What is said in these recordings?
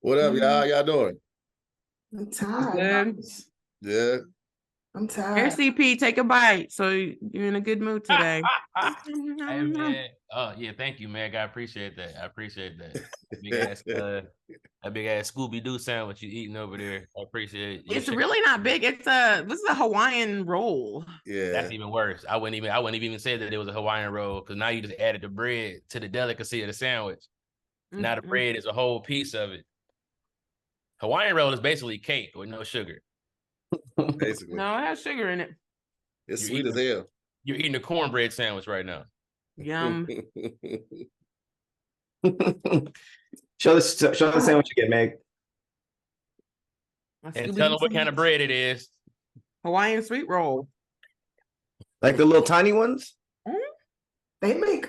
What up, y'all? How y'all doing? I'm tired. Yeah. I'm tired. Here, CP, take a bite. So you're in a good mood today. Hey, man. Oh, yeah, thank you, man. I appreciate that. I appreciate that. That big ass Scooby-Doo sandwich you eating over there. I appreciate it. It's really not big. This is a Hawaiian roll. Yeah. That's even worse. I wouldn't even say that it was a Hawaiian roll, because now you just added the bread to the delicacy of the sandwich. Now the bread is a whole piece of it. Hawaiian roll is basically cake with no sugar. Basically. No, it has sugar in it. It's sweet as hell. You're eating a cornbread sandwich right now. Yum. Show the sandwich again, Meg. And tell them what kind of bread it is. Hawaiian sweet roll. Like the little tiny ones? They make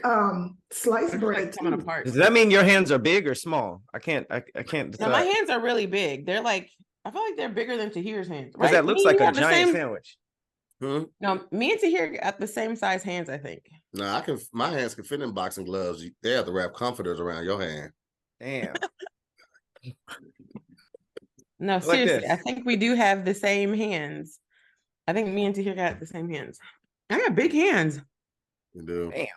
sliced bread coming apart. Does that mean your hands are big or small? I can't decide. No, my hands are really big. They're like, I feel like they're bigger than Tahir's hands. Because that looks like a giant sandwich. No, me and Tahir got the same size hands, I think. No, my hands can fit in boxing gloves. They have to wrap comforters around your hand. Damn. No, seriously, I think we do have the same hands. I think me and Tahir got the same hands. I got big hands. You do. Damn.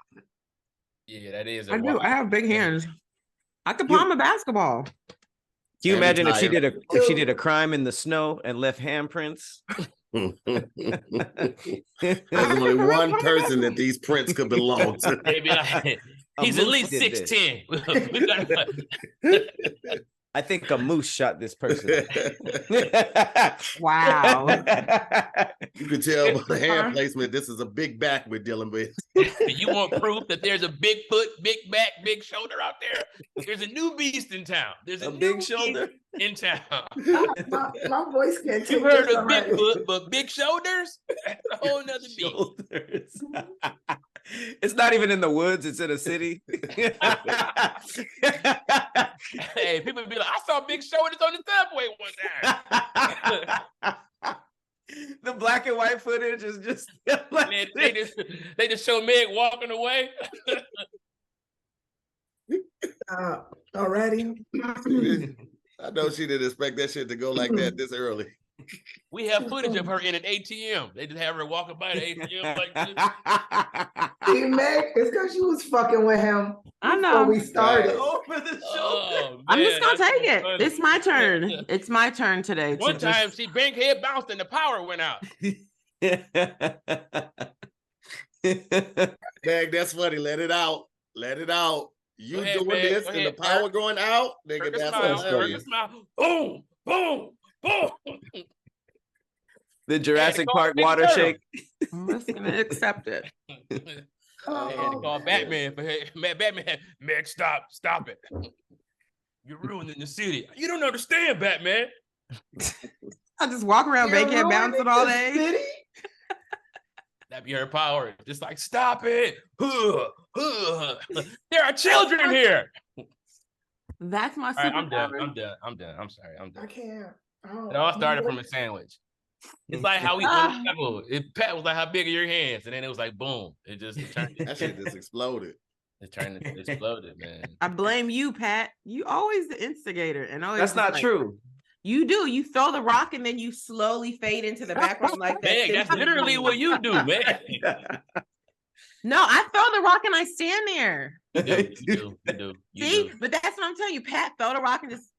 Yeah, that is. I do. I have big hands. I could palm a basketball. Can you imagine if she did a crime in the snow and left handprints? There's only one person that these prints could belong to. He's at least 6'10". I think a moose shot this person. Wow. You can tell by the hand placement, this is a big back we're dealing with. You want proof that there's a Bigfoot, big back, big shoulder out there? There's a new beast in town. There's a big shoulder in town. My voice can't take You heard of Bigfoot, but big shoulders? That's a whole nother beast. It's not even in the woods, it's in a city. Hey, people be like, I saw big shoulders on the subway one time. The black and white footage is just like they just show Meg walking away. Already. I know she didn't expect that shit to go like that this early. We have footage of her in an ATM. They just have her walking by the ATM like this. See, Meg, it's because she was fucking with him. I know. We started. Over the shoulder. I'm just gonna take it. Funny. It's my turn. It's my turn today. One time she bank head bounced and the power went out. Meg, that's funny. Let it out. Let it out. You doing this and the power going out? Nigga, that's hilarious. Boom, boom. Boom. The Jurassic Park water shake. I'm just gonna accept it. Call Batman. Batman, Meg, stop it. You're ruining the city. You don't understand, Batman. I just walk around bacon bouncing all day. That'd be her power. Just like, stop it. There are children here. That's my superpower. Right, I'm done. I'm sorry. I'm done. I can't. It all started from a sandwich. It's like how we travel. Pat was like, how big are your hands? And then it was like, boom. It turned. That shit just exploded. It exploded, man. I blame you, Pat. You always the instigator. And always that's not true. You do. You throw the rock and then you slowly fade into the background like that. Man, that's literally what you do, man. No, I throw the rock and I stand there. You do. See? But that's what I'm telling you. Pat, throw the rock and just...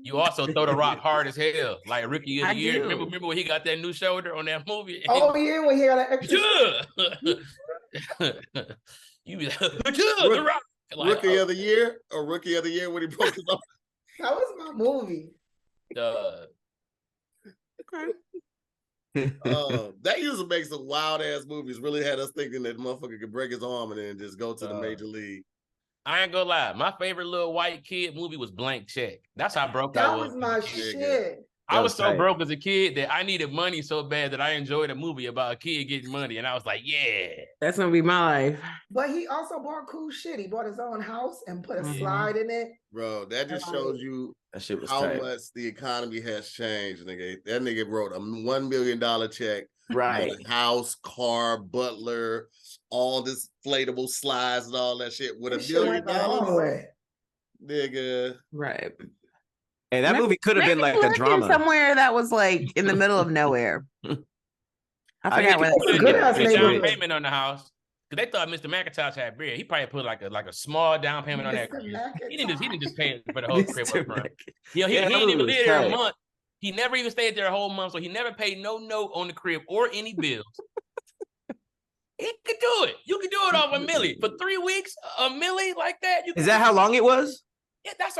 You also throw the rock hard as hell, like Rookie of the Year. Remember when he got that new shoulder on that movie? Oh yeah, when he got that extra. You be like, the rock. Like, Rookie of the Year or Rookie of the Year when he broke his arm? That was my movie. That used to make some wild ass movies. Really had us thinking that motherfucker could break his arm and then just go to the major league. I ain't gonna lie. My favorite little white kid movie was Blank Check. That's how broke I was. That was my shit. I was so broke as a kid that I needed money so bad that I enjoyed a movie about a kid getting money. And I was like, yeah. That's gonna be my life. But he also bought cool shit. He bought his own house and put a slide in it. Bro, that just shows you that shit was how tight. much the economy has changed, nigga. That nigga wrote a $1 million check. Right. House, car, butler, all this inflatable slides and all that shit with $1 million. Nigga. Right. Hey, that movie could have been like a drama. Somewhere that was like in the middle of nowhere. I forgot where It's a good ass down payment on the house. Because they thought Mr. McIntosh had bread. He probably put like a small down payment on that crib. He didn't just pay for the whole crib up front. Yeah, he didn't even live there a month. He never even stayed there a whole month, so he never paid no note on the crib or any bills. He could do it. You could do it off a milli for 3 weeks. A milli like that. Is that how long it was? Yeah, that's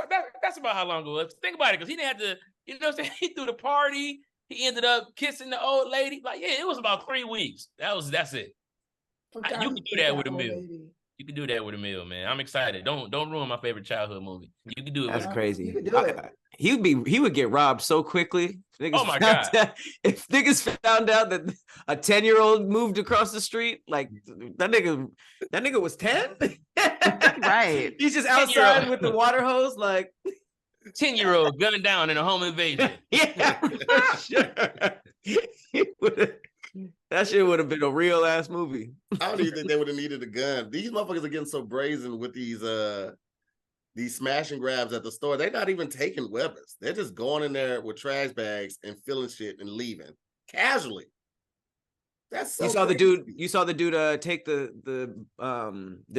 about how long it was. Think about it, because he didn't have to. You know what I'm saying? He threw the party. He ended up kissing the old lady. Like, yeah, it was about 3 weeks. That's it. You can do that with a meal. You can do that with a meal, man. I'm excited. Don't ruin my favorite childhood movie. You can do it. That's crazy. You can do it. He would get robbed so quickly. Oh my God. If niggas found out that a 10-year-old moved across the street, like that nigga was 10? Right. He's just outside with the water hose, like 10-year-old gunned down in a home invasion. Yeah, sure. That shit would have been a real ass movie. I don't even think they would have needed a gun. These motherfuckers are getting so brazen with these smash and grabs at the store. They're not even taking weapons. They're just going in there with trash bags and filling shit and leaving casually. That's so you saw the dude take the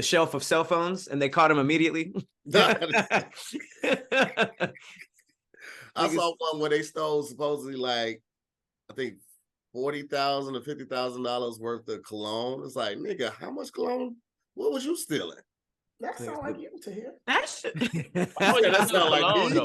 shelf of cell phones and they caught him immediately. I saw one where they stole supposedly like I think $40,000 or $50,000 worth of cologne. It's like, nigga, how much cologne? What was you stealing? That sounds like you to hear. That's not like me.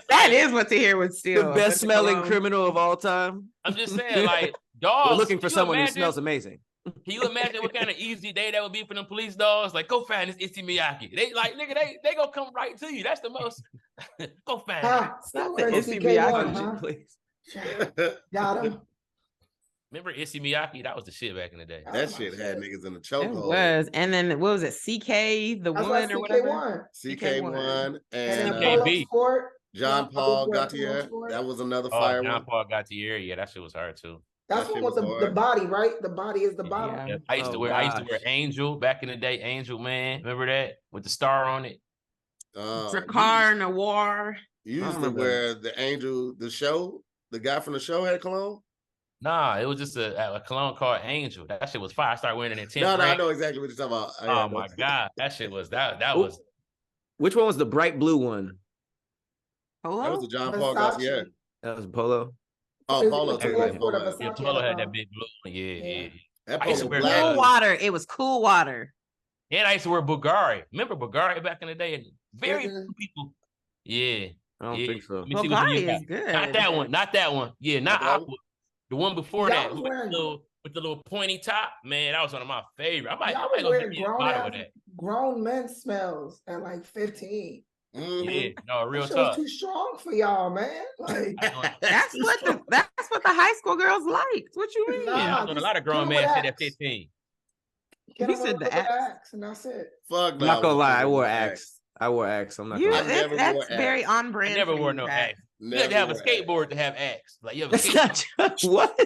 That is what to hear would steal. The best smelling criminal of all time. I'm just saying, like, dogs. We're looking for someone who smells amazing. Can you imagine what kind of easy day that would be for them police dogs? Like, go find this Issey Miyake. They like, nigga, they gonna come right to you. That's the most. Go find it. Stop the Issey Miyake, please. Got him. Remember Issey Miyake? That was the shit back in the day. That shit had niggas in the chokehold. It was. And then what was it? CK, the one or whatever? CK1 and CKB. John Paul Gaultier. That was another fire. John Paul Gaultier. Yeah, that shit was hard too. That's one with the body, right? The body is the bottom. Yeah. I used to wear Angel back in the day. Angel, man. Remember that? With the star on it. Drakkar Noir. You used to wear the Angel, the show? The guy from the show had cologne? Nah, it was just a cologne called Angel. That shit was fire. I started wearing it in 10th No, grade. I know exactly what you're talking about. Oh my God. That shit was that was. Which one was the bright blue one? Polo? That was the John Paul Gaultier. That was Polo. Oh, Polo too. Yeah, Polo had that big blue one. Yeah. That I used to wear cool water. It was cool water. And I used to wear Bulgari. Remember Bulgari back in the day? And very few people. Yeah. I don't think so. Bulgari is good. Not that one. Not that one. Yeah, not Aqua. The one before that with the little pointy top, man, that was one of my favorites. I might go get me a bottle of that. Grown men smells at like 15. Mm-hmm. Yeah, no, real talk. talk. Too strong for y'all, man. Like that's what the high school girls liked. What you mean? Yeah, I was a lot of grown men shit at 15. He said the Axe, and that's it. Fuck, I'm not gonna lie, I wore Axe. I'm not gonna lie. That's very on brand. I never wore no Axe. You had to have a skateboard to have Axe. Like you have a skateboard. What?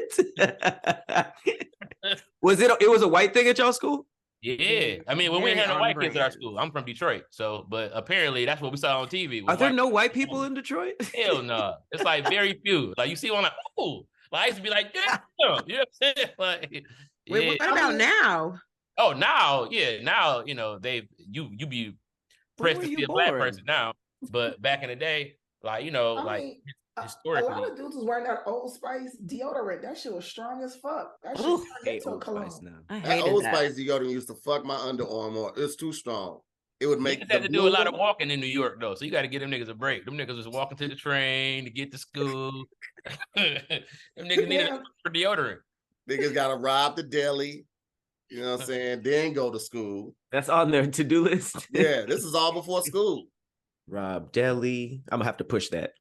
Was it? It was a white thing at y'all school? Yeah, I mean, when we had no white kids at our school, I'm from Detroit, so but apparently that's what we saw on TV. Are there no white people in Detroit? Hell no, it's like very few. Like you see one like, oh, like I used to be like, damn, you know what I'm saying? Like, wait, what about now? Oh, now, yeah, now you know you be pressed to be a black person now, but back in the day, like you know, historically, a lot of dudes was wearing that Old Spice deodorant. That shit was strong as fuck. That shit turned into a cologne. That Old Spice deodorant used to fuck my underarm more. It's too strong. It would make. You had to do a lot of walking in New York though, so you got to give them niggas a break. Them niggas was walking to the train to get to school. Them niggas needed for deodorant. Niggas got to rob the deli. You know what I'm saying? Then go to school. That's on their to-do list. Yeah, this is all before school. Rob Deli. I'm gonna have to push that.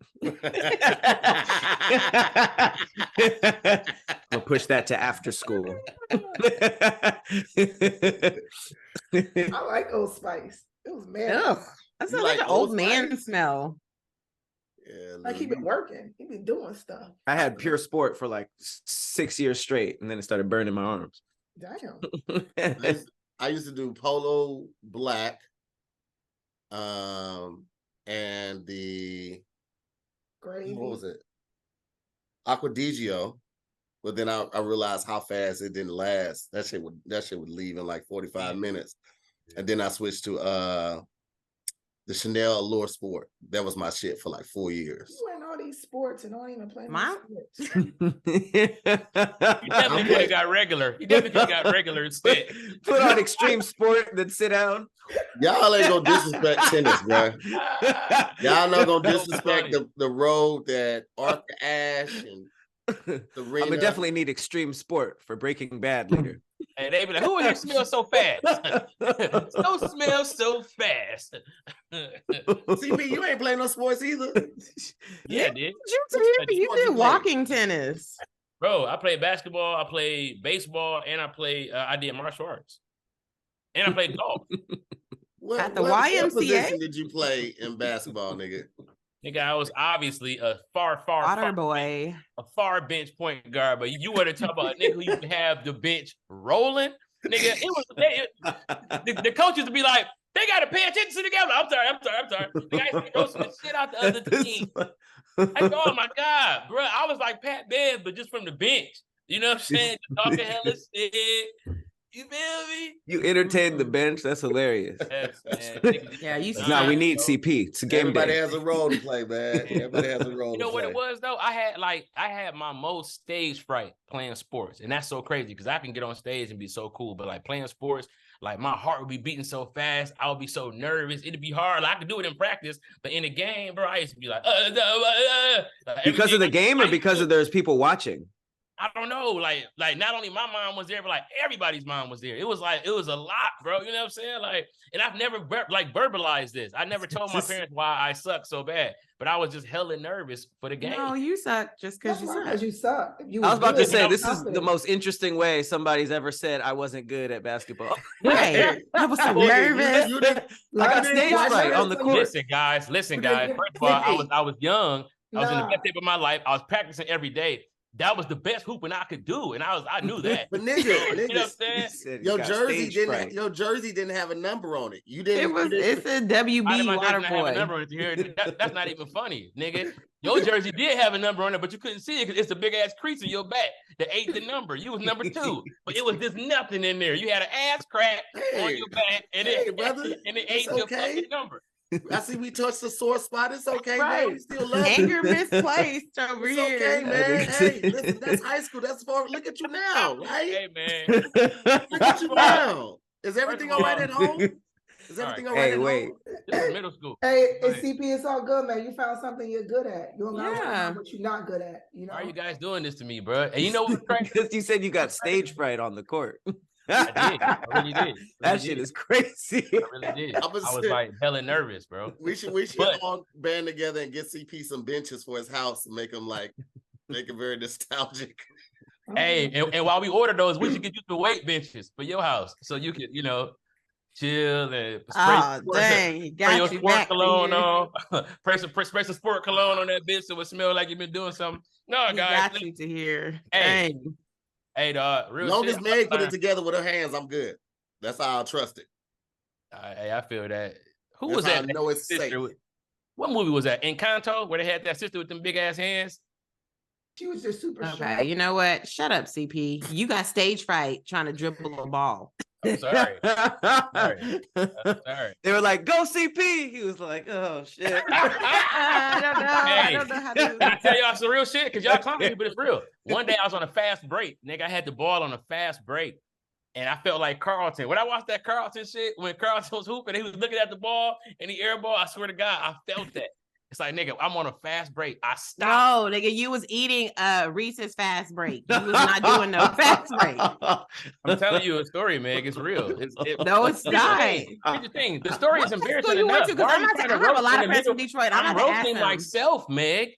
I'll push that to after school. I like Old Spice. It was mad. Ugh, that sounds like an old man smell. Yeah, like he been working. He been doing stuff. I had Pure Sport for like 6 years straight, and then it started burning my arms. Damn. I used to do Polo Black, and the Gravy. What was it? Aquadigio. But then I realized how fast it didn't last. That shit would leave in like 45 minutes. And then I switched to the Chanel Allure Sport. That was my shit for like 4 years. You in all these sports and don't even play My- sports. You definitely got regular. You definitely got regular instead. Put on extreme sport, then sit down. Y'all ain't gonna disrespect tennis, bro. Y'all not gonna disrespect the road that Arthur Ashe and Serena. I'm gonna definitely need extreme sport for Breaking Bad later. And they be like, who in here smells so fast? So smells so fast. See me, you ain't playing no sports either. Yeah, dude. You did walking tennis. Bro, I played basketball, I played baseball, and I did martial arts. And I played golf. At the what YMCA? position did you play in basketball, nigga? Nigga, I was obviously a far boy. A far bench point guard, but you want to talk about a nigga who used to have the bench rolling, nigga. The coaches would be like, they got to pay attention to the game. I'm sorry. The guys be roasting the shit out the other team. Like, oh my God, bro, I was like Pat Bev, but just from the bench. You know what I'm saying? Talking hella shit. You feel me? You entertain the bench. That's hilarious. Yes, Nah, we need CP. It's a game Everybody day. has a role to play, man. Everybody has a role. You know what it was though? I had my most stage fright playing sports, and that's so crazy because I can get on stage and be so cool, but like playing sports, like my heart would be beating so fast, I would be so nervous. It'd be hard. Like, I could do it in practice, but in the game, bro, I used to be like, because of the game or because of there's people watching? I don't know, like not only my mom was there, but like everybody's mom was there. It was a lot, bro. You know what I'm saying? Like, and I've never verbalized this. I never told my parents why I suck so bad, but I was just hella nervous for the game. No, you suck just because you suck. Because you suck. I was about to say, this is the most interesting way somebody's ever said I wasn't good at basketball. Right. I was so nervous. I got stage fright on the court. Listen, guys. First of all, I was young. I was in the best shape of my life. I was practicing every day. That was the best hooping I could do, and I knew that. But nigga, you know what I'm saying? Your jersey didn't have a number on it. You didn't. It said WB Waterboy. That's not even funny, nigga. Your jersey did have a number on it, but you couldn't see it because it's a big ass crease in your back that ate the number. You was number 2, but it was just nothing in there. You had an ass crack on your back, and it ate your fucking number. I see we touched the sore spot. It's okay, right. man. We still love anger misplaced over it's here. Okay, man. Hey, listen, that's high school. That's far. Look at you now, right? Hey, man. Look at you now. Is everything all right at home? Is everything all right at home? This is middle school. Hey, CP, it's all good, man. You found something you're good at. You don't know what you're not good at. You know? Why are you guys doing this to me, bro? And you know what? Because you said you got stage fright on the court. I did. I really did. That shit is crazy. I really did. I was like hella nervous, bro. We should all band together and get CP some benches for his house and make him very nostalgic. Hey, and while we order those, we should get you some weight benches for your house so you could, chill and spray your sport cologne on. spray some sport cologne on that bitch so it smell like you've been doing something. No, guys. Got you to hear. Hey, dog. Real long shit, as Meg put it together with her hands, I'm good. That's how I'll trust it. Hey, I feel that. Who That's was that? I know it's safe. What movie was that? Encanto, where they had that sister with them big ass hands. She was just super Okay, you know what? Shut up, CP. You got stage fright trying to dribble a ball. I'm sorry. Sorry. They were like, "Go CP." He was like, "Oh shit." I don't know how to do Can I tell y'all some real shit? Because y'all clowning me, but it's real. One day I was on a fast break. Nigga, I had the ball on a fast break. And I felt like Carlton. When I watched that Carlton shit, when Carlton was hooping, he was looking at the ball and the air ball, I swear to God, I felt that. It's like, nigga, I'm on a fast break. I stopped. No, nigga, you was eating Reese's fast break. You was not doing no fast break. I'm telling you a story, Meg. It's real. No, it's not. Here's the thing. The story is embarrassing you enough. Went to, I have a lot of friends from Detroit. I'm roasting myself, Meg.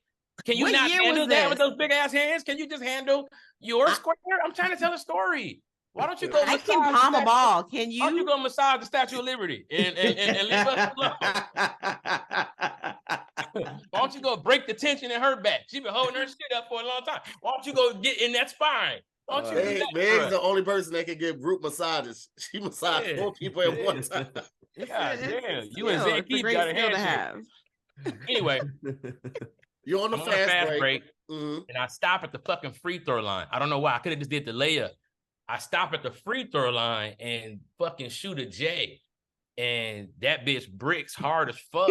Can you what not handle that with those big ass hands? Can you just handle your square? I'm trying to tell a story. Why don't you go? I can palm a ball. Can you? Why don't you go massage the Statue of Liberty and leave us alone? Why don't you go break the tension in her back? She's been holding her shit up for a long time. Why don't you go get in that spine? Why don't you Meg's the only person that can give group massages. She massaged 4 people at one time. God damn. You and Zan Keith got a handshake. Anyway, You're on the fast break. And I stop at the fucking free throw line. I don't know why. I could have just did the layup. I stop at the free throw line and fucking shoot a J. And that bitch bricks hard as fuck.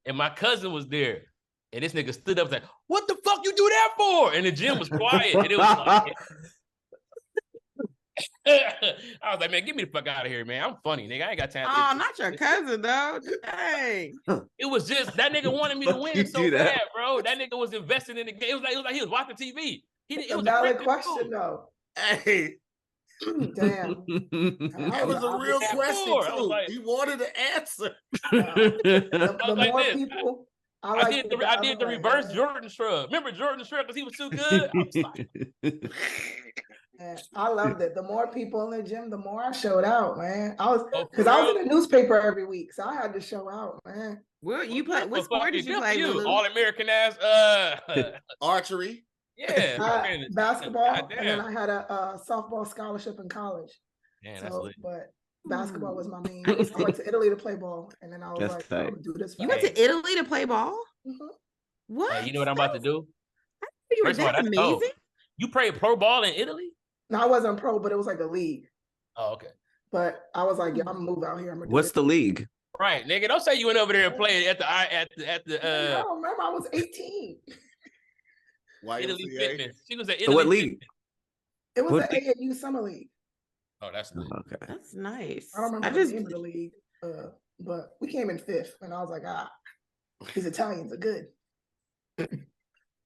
And my cousin was there. And this nigga stood up and said, "What the fuck you do that for?" And the gym was quiet. And it was like, I was like, man, get me the fuck out of here, man. I'm funny, nigga. I ain't got time. Oh, not your cousin, though. Dang. It was just that nigga wanted me to win so bad, bro. That nigga was investing in the game. It was like he was watching TV. It was a valid question, though. Hey. Damn. That was a real question, too. Like, he wanted to answer. The more people... I did the reverse Jordan shrug. Remember Jordan shrug because he was too good? I was like... Man, I loved it. The more people in the gym, the more I showed out, man. I was in the newspaper every week, so I had to show out, man. Well, you play what sport did you play? All American ass archery. Yeah, basketball, and then I had a softball scholarship in college. Man, that's lit. But basketball was my main. I went to Italy to play ball, and then I was I would do this. You went to Italy to play ball? Mm-hmm. What? Hey, you know what I'm about to do? You were that amazing. Dope. You played pro ball in Italy? No, I wasn't pro, but it was like a league. Oh, okay. But I was like, yeah, I'm gonna move out here. What's the league? Right, nigga. Don't say you went over there and played at the. I don't remember. I was 18. Italy Fitness. She was at Italy. So what league? It was the AAU Summer League. Oh, that's nice. Okay. That's nice. I don't remember the name of the league, but we came in 5th, and I was like, these Italians are good.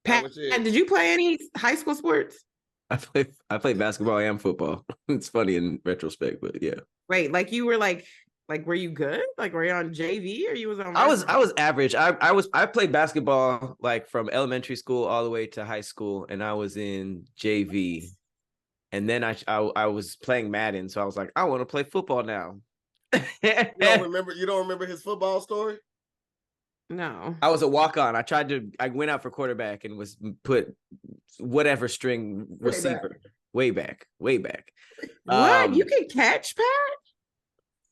Pat, did you play any high school sports? I played basketball and football. It's funny in retrospect, but yeah. Wait, like you were like were you good? Like were you on JV or you was on? I was average. I played basketball like from elementary school all the way to high school, and I was in JV. And then I was playing Madden, so I was like, I want to play football now. You don't remember his football story? No. I was a walk-on. I went out for quarterback and was put whatever string receiver. Way back. What? You can catch, Pat?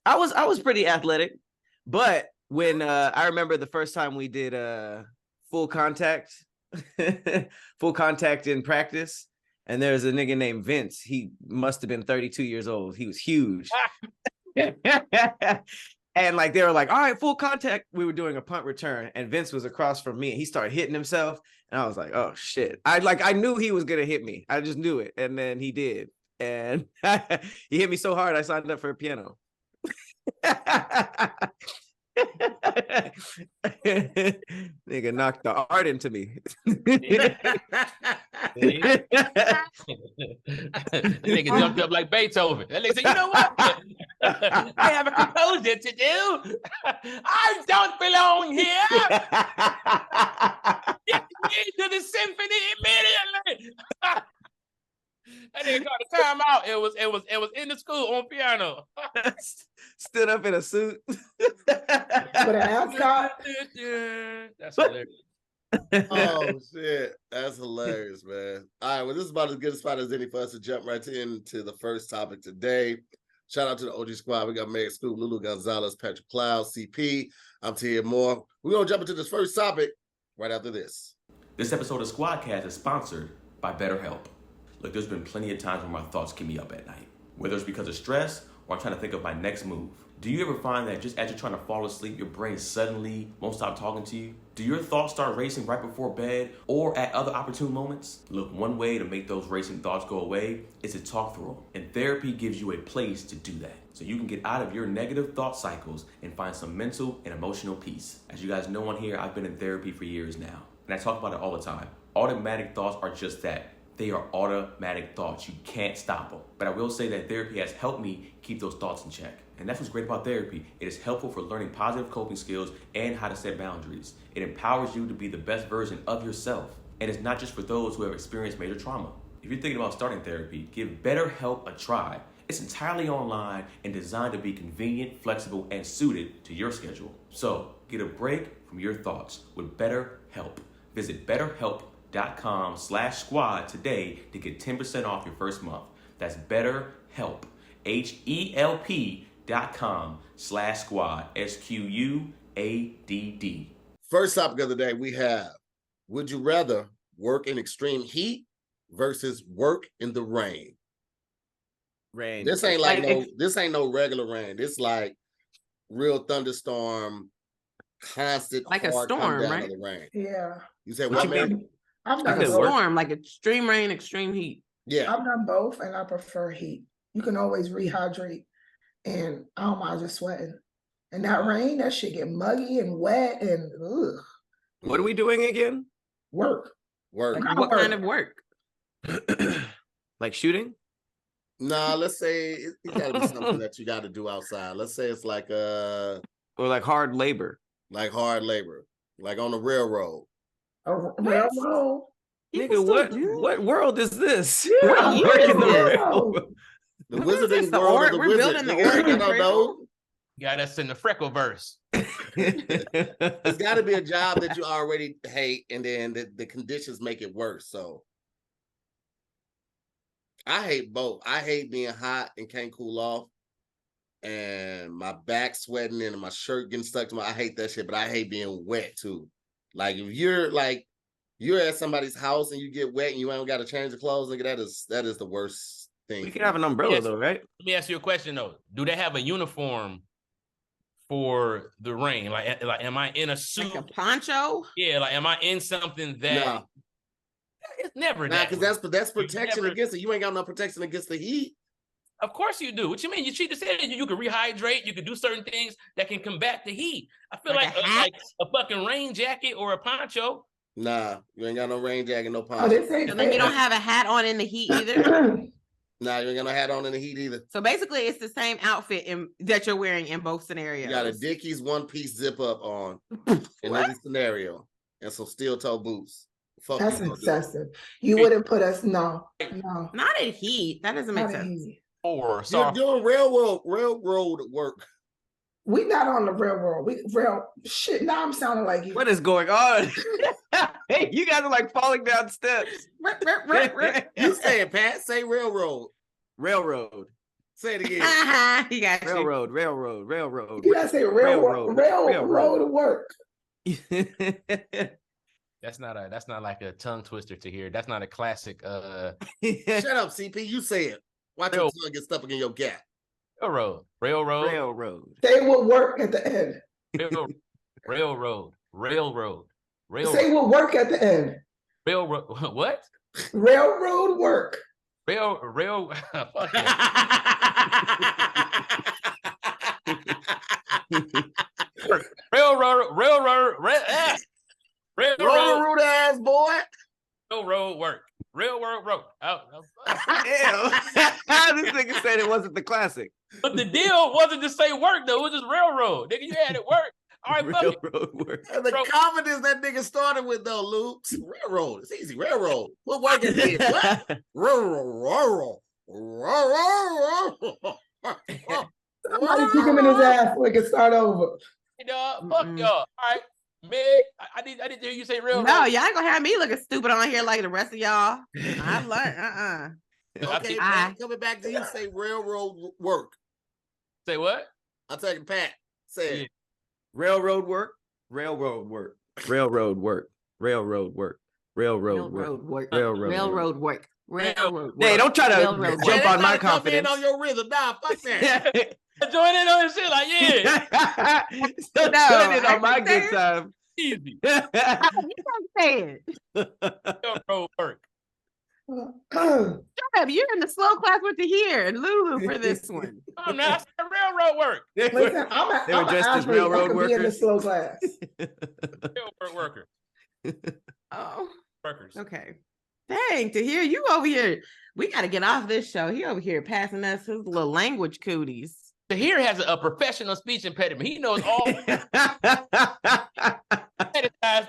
I was pretty athletic. But when I remember the first time we did full contact in practice, and there's a nigga named Vince. He must have been 32 years old. He was huge. And like they were like, all right, full contact. We were doing a punt return, and Vince was across from me. He started hitting himself, and I was like, oh shit. I knew he was gonna hit me. I just knew it, and then he did. And he hit me so hard I signed up for a piano. Nigga knocked the art into me. Nigga jumped up like Beethoven. That nigga said, you know what? I have a composer to do. I don't belong here. Get me to the symphony immediately. That nigga called the timeout. It was in the school on piano. Stood up in a suit. With an ascot. That's hilarious. Oh shit. That's hilarious, man. All right, well, this is about as good a spot as any for us to jump right into the first topic today. Shout out to the OG squad. We got Meg Scoop, Lulu Gonzalez, Patrick Cloud, CP. I'm Tia Moore. We're gonna jump into this first topic right after this. This episode of SquADcast is sponsored by BetterHelp. Look, there's been plenty of times when my thoughts keep me up at night, whether it's because of stress or I'm trying to think of my next move. Do you ever find that just as you're trying to fall asleep, your brain suddenly won't stop talking to you? Do your thoughts start racing right before bed or at other opportune moments? Look, one way to make those racing thoughts go away is to talk through them. And therapy gives you a place to do that, so you can get out of your negative thought cycles and find some mental and emotional peace. As you guys know on here, I've been in therapy for years now, and I talk about it all the time. Automatic thoughts are just that. They are automatic thoughts. You can't stop them. But I will say that therapy has helped me keep those thoughts in check. And that's what's great about therapy. It is helpful for learning positive coping skills and how to set boundaries. It empowers you to be the best version of yourself. And it's not just for those who have experienced major trauma. If you're thinking about starting therapy, give BetterHelp a try. It's entirely online and designed to be convenient, flexible, and suited to your schedule. So get a break from your thoughts with BetterHelp. Visit BetterHelp.com/squad today to get 10% off your first month. That's BetterHelp, HELP.com/squad, SQUADD. First topic of the day we have: would you rather work in extreme heat versus work in the rain? Rain. This ain't this ain't no regular rain. This like real thunderstorm, constant like a hard storm, come down right? of the rain. Yeah. You said What what, you man? mean? I've Like done a could both. work. storm, like extreme rain, extreme heat. Yeah. I've done both, and I prefer heat. You can always rehydrate, and I don't mind just sweating. And that rain, that shit get muggy and wet and ugh. What are we doing again? Work. Work. Like what kind of work? Like shooting? Nah, let's say it gotta be something that you gotta do outside. Let's say it's like Or like hard labor? like hard labor, like on the railroad. A railroad. Nigga, what world is this? What I'm year working is the this? railroad. The What is wizarding this, the world or- of the we're wizard. building the Nigga, I Oregon don't Trail? know. Yeah, that's in the freckle verse. It's got to be a job that you already hate, and then the conditions make it worse. So I hate both. I hate being hot and can't cool off, and my back sweating and my shirt getting stuck to my. I hate that shit, but I hate being wet too. Like if you're at somebody's house and you get wet and you ain't got to change the clothes, nigga, that is the worst thing. We can have an umbrella Yes. though, right? Let me ask you a question though. Do they have a uniform for the rain? Like am I in a suit? Like a poncho? Yeah, like am I in something that Nah. it's never Nah, that because way. that's protection never- against it. You ain't got no protection against the heat. Of course you do. What you mean? You cheat the city. You can rehydrate. You can do certain things that can combat the heat. I feel Like like a hat? like a fucking rain jacket or a poncho. Nah, you ain't got no rain jacket, no Oh, poncho. this ain't And then you don't fair. have a hat on in the heat either. Nah, you ain't got no hat on in the heat either. So basically, it's the same outfit that you're wearing in both scenarios. You got a Dickies one-piece zip-up on in What? every scenario, and some steel-toe boots. Fuck That's you gonna do? excessive. You wouldn't put us no. Not in heat. That doesn't make Not in sense. heat. Or You're soft. doing railroad work. We not on the railroad. Shit. Now I'm sounding like you. What is going on? Hey, you guys are like falling down steps. You say it, Pat. Say railroad. Railroad. Say it again. He got you. Railroad. You gotta say railroad work. That's not like a tongue twister to hear. That's not a classic Shut up, CP. You say it. Watch your tongue get stuck in your gap. railroad. Say what work at the end. Railroad. Say what work at the end. Railroad. What? Railroad work. Rail. Fuck yeah. Railroad ass boy. Railroad work. Railroad road. Damn. This nigga said it wasn't the classic. But the deal wasn't to say work though. It was just railroad. Nigga, you had it work. All right, fuck it. Railroad work. And the confidence that nigga started with though, Luke. Railroad. It's easy. Railroad. What work is it? What? Railroad. Somebody kick him in his ass so he can start over. Hey, dog, fuck y'all. All right. Meg, I need to hear you say railroad. No, y'all ain't gonna have me looking stupid on here like the rest of y'all. I've learned. Okay, Pat, coming back to you, say railroad work. Say what? I'll tell you, Pat. Say it. Railroad work. Railroad work. Railroad work. Railroad work. Railroad work. Railroad work. Railroad work. Hey, don't try to Railroad jump work. on my Jump in confidence. on your rhythm. Nah, fuck that. Join in on this shit like, yeah, Don't No, join in I on my can good say time. easy. Say it. Railroad work. Shut up. You're in the slow class with Tahir and Lulu for this one. Oh, no, I said railroad work. Listen, I'm They were an dressed as athlete. I railroad could be in the workers. slow class. Railroad worker. Oh, Workers. okay. Dang, Tahir, you over here. We got to get off this show. He over here passing us his little language cooties. Tahir has a professional speech impediment. He knows all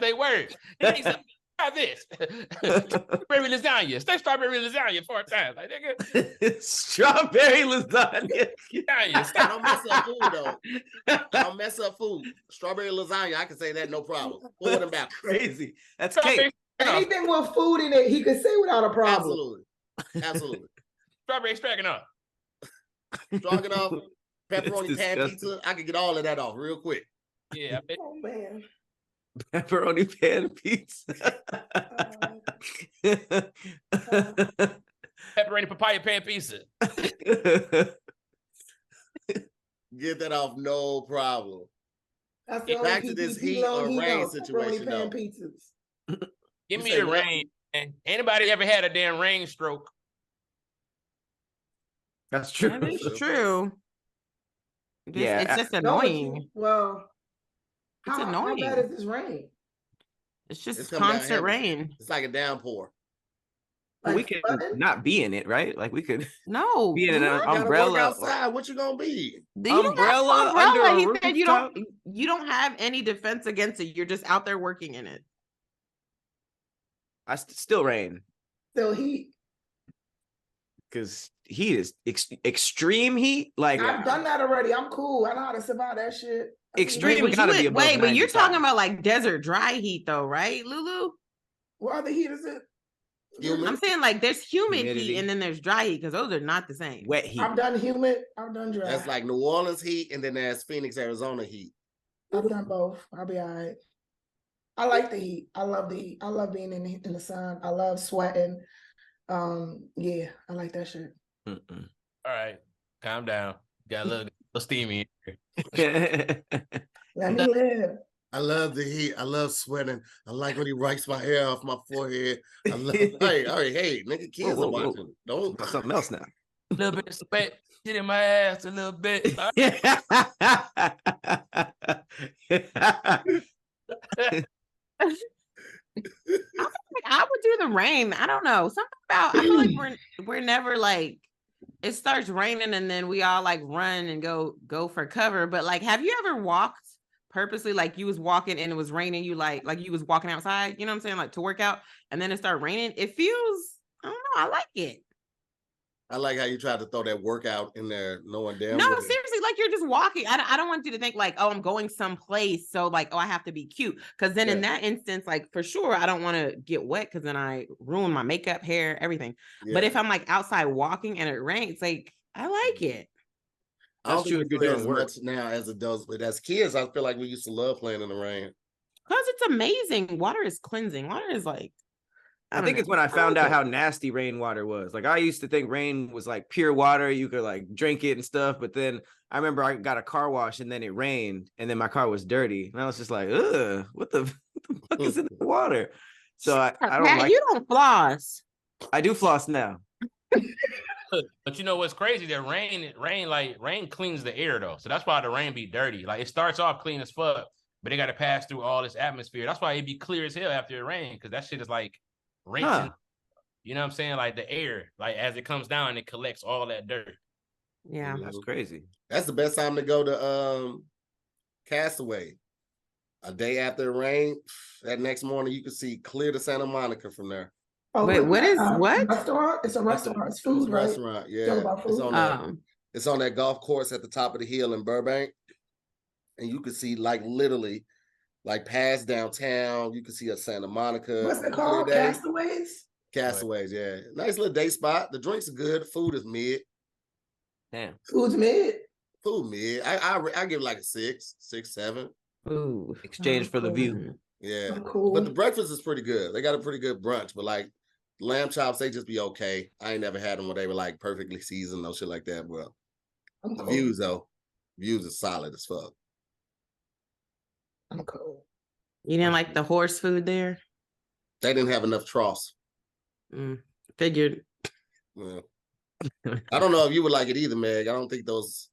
they words. He thinks, try this. Strawberry lasagna. Say strawberry lasagna 4 times. Like, nigga, Strawberry lasagna. lasagna. I don't mess up food though. I don't mess up food. Strawberry lasagna, I can say that no problem. Forward and back. Crazy. That's Strawberry, cake. Anything with food in it, he could say without a problem. Absolutely. Absolutely. strawberry stroganoff. Stroganoff, pepperoni It's pan disgusting. pizza. I could get all of that off real quick. Yeah, I bet. Oh man. Pepperoni pan pizza. Pepperoni papaya pan pizza. Get that off, no problem. That's the Back only to this PPP heat loan or he rain knows, situation, pepperoni pan though. pizzas. Give You me say the what? rain. Man. Anybody ever had a damn rain stroke? That's true. That is true. Yeah, It's just No, annoying. well, It's how annoying. bad is this rain? It's just It's coming down constant heavy. rain. It's like a downpour. Well, we Like can flooding? not be in it, right? Like we could No, be in an what? You gotta umbrella. work outside. What you gonna be? You don't have Umbrella umbrella. under a He said rooftop? you don't have any defense against it. You're just out there working in it. I still rain Still heat. because heat is extreme heat. Like I've done that already. I'm cool. I know how to survive that shit. Extreme Wait, gotta be above but you're 95. talking about like desert dry heat though, right, Lulu? What other heat is it? Humid. I'm saying like there's humid Humidity. heat and then there's dry heat because those are not the same. Wet heat. I've done humid. I've done dry. That's like New Orleans heat, and then there's Phoenix, Arizona heat. I've done both. I'll be all right. I like the heat. I love the heat. I love being in the sun. I love sweating. Yeah, I like that shit. All right, calm down. Got a little steamy in here. Let me live. I love the heat. I love sweating. I like when he wipes my hair off my forehead. I love. Hey, nigga, kids Whoa, are whoa. watching. Don't. About something else now. A little bit of sweat. Get in my ass a little bit. I would do the rain. I don't know. Something about I feel like we're never like it starts raining and then we all like run and go for cover. But like, have you ever walked purposely like you was walking and it was raining? You like you was walking outside, you know what I'm saying, like to work out, and then it started raining. It feels I don't know. I like it. I like how you tried to throw that workout in there, knowing damn No, well. seriously, like you're just walking. I don't want you to think like, oh, I'm going someplace. So like, oh, I have to be cute. Because then in that instance, like for sure, I don't want to get wet because then I ruin my makeup, hair, everything. Yeah. But if I'm like outside walking and it rains, like I like it. I don't That's true think if you're we do doing as work. much now as adults, but as kids, I feel like we used to love playing in the rain. Because it's amazing. Water is cleansing. Water is like, I think it's when I found out how nasty rainwater was. Like I used to think rain was like pure water. You could like drink it and stuff. But then I remember I got a car wash and then it rained and then my car was dirty. And I was just like, ugh, what the fuck is in the water? So I don't Pat, like. you don't floss. I do floss now. But you know what's crazy? That rain cleans the air though. So that's why the rain be dirty. Like it starts off clean as fuck, but it got to pass through all this atmosphere. That's why it be clear as hell after it rain because that shit is like racing. You know what I'm saying? Like the air, like as it comes down, it collects all that dirt. Yeah, That's crazy. That's the best time to go to Castaway. A day after it rained, that next morning you can see clear to Santa Monica from there. Oh, wait, what is what? Restaurant? It's a restaurant. It's food, It's a right? restaurant, yeah. Talk about food? It's on that golf course at the top of the hill in Burbank. And you can see like literally like past downtown. You can see a Santa Monica. What's it called? Castaways? Castaways, yeah. Nice little day spot. The drinks are good. Food is mid. Damn. Food's mid. Food mid. I give it like a 6, 7. Ooh, Exchange for the view. Yeah. Cool. But the breakfast is pretty good. They got a pretty good brunch, but like lamb chops, they just be okay. I ain't never had them where they were like perfectly seasoned, no shit like that, bro. The views though, views are solid as fuck. I'm cool. You didn't like the horse food there? They didn't have enough troughs. Figured. Yeah. I don't know if you would like it either, Meg. I don't think those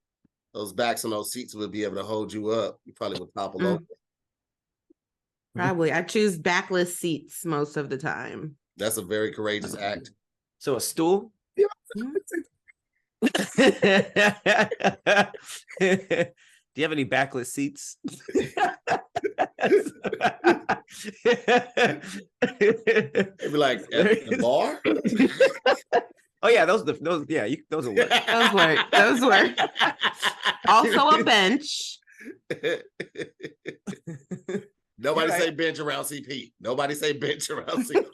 backs on those seats would be able to hold you up. You probably would topple over. Probably. I choose backless seats most of the time. That's a very courageous act. So a stool? Do you have any backless seats? It'd be like at the bar. Oh yeah, those will work. Those work. Also a bench. Nobody say bench around CP. Nobody say bench around CP.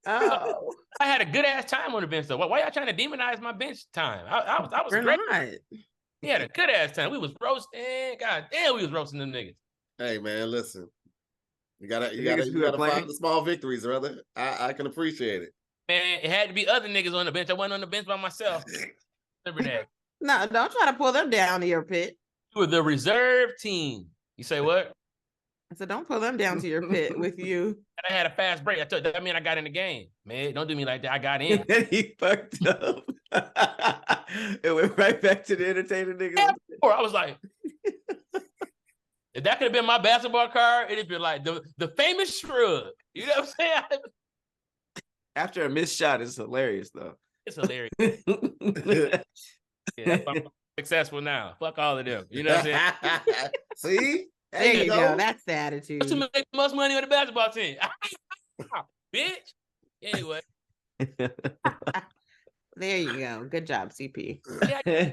Oh, I had a good ass time on the bench though. Why y'all trying to demonize my bench time? I was we're great. not. He had a good ass time. We was roasting. God damn, we was roasting them niggas. Hey man, listen. You gotta playing? find the small victories, brother. I can appreciate it. Man, it had to be other niggas on the bench. I wasn't on the bench by myself. Remember that. No, don't try to pull them down to your pit. You were the reserve team. You say what? I said, don't pull them down to your pit with you. And I had a fast break. I thought that meant I got in the game. Man, don't do me like that. I got in. He fucked up. It went right back to the entertainer niggas. Or I was like, if that could have been my basketball card, it'd be like the famous shrug. You know what I'm saying? After a missed shot, it's hilarious though. It's hilarious. Yeah, I'm successful now. Fuck all of them. You know what I'm saying? See? There you go. That's the attitude. To make the most money on the basketball team. Bitch. Anyway. There you go. Good job, CP. Yeah,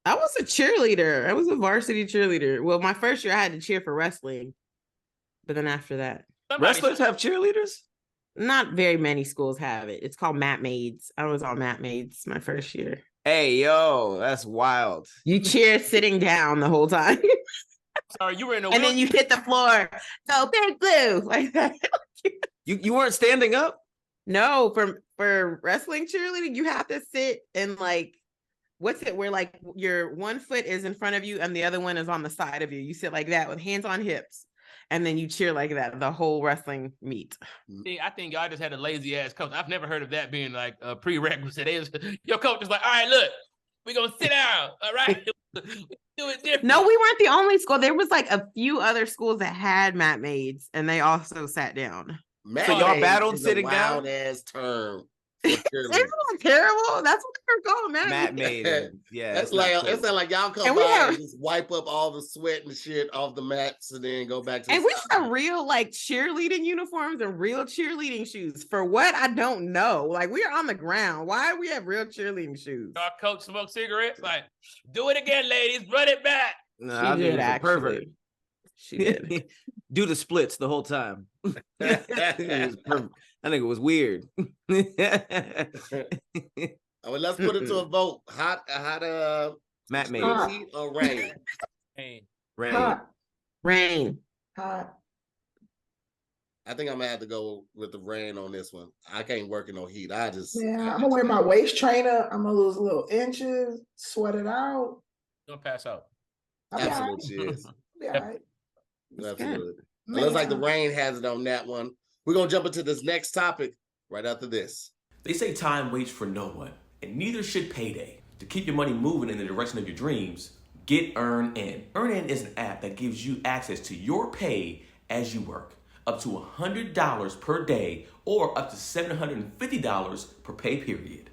I was a cheerleader. I was a varsity cheerleader. Well, my first year I had to cheer for wrestling. But then after that, Wrestlers have cheerleaders? not very many schools have it. It's called mat maids. I was on mat maids my first year. Hey, yo, that's wild. You cheer sitting down the whole time. sorry, you were in the And then you hit the floor. Go Big Blue. Like that. You weren't standing up? No, for wrestling cheerleading, you have to sit and like, what's it where like your one foot is in front of you and the other one is on the side of you. You sit like that with hands on hips. And then you cheer like that the whole wrestling meet. See, I think y'all just had a lazy ass coach. I've never heard of that being like a prerequisite. Your coach is like, all right, look, we're gonna sit down. All right. Do it different. No, we weren't the only school. There was like a few other schools that had mat maids and they also sat down. So y'all battled sitting down? Wild ass term. Isn't that terrible? That's what they're called, Matt made it. Yeah. That's like cool. it's like y'all come And by we have- and just wipe up all the sweat and shit off the mats and then go back to And the we have real like cheerleading uniforms and real cheerleading shoes. For what? I don't know. Like we are on the ground. Why do we have real cheerleading shoes? Our coach smoked cigarettes. Like, do it again, ladies. Run it back. Nah, She I did a pervert. actually. She did. Do the splits the whole time. I think it was weird. I mean, let's put it to a vote. Hot Matt made Hot. heat or rain? Hey, Rain. Hot, Rain. hot. I think I'm gonna have to go with the rain on this one. I can't work in no heat. I just Yeah, I'm gonna wear my waist trainer. I'm gonna lose little inches, sweat it out. don't pass out. I'll be all right. absolutely is. Be all right. Absolutely. It Man. looks like the rain has it on that one. We're gonna jump into this next topic right after this. They say time waits for no one, and neither should payday. To keep your money moving in the direction of your dreams, get Earnin. Earnin is an app that gives you access to your pay as you work, up to $100 per day or up to $750 per pay period.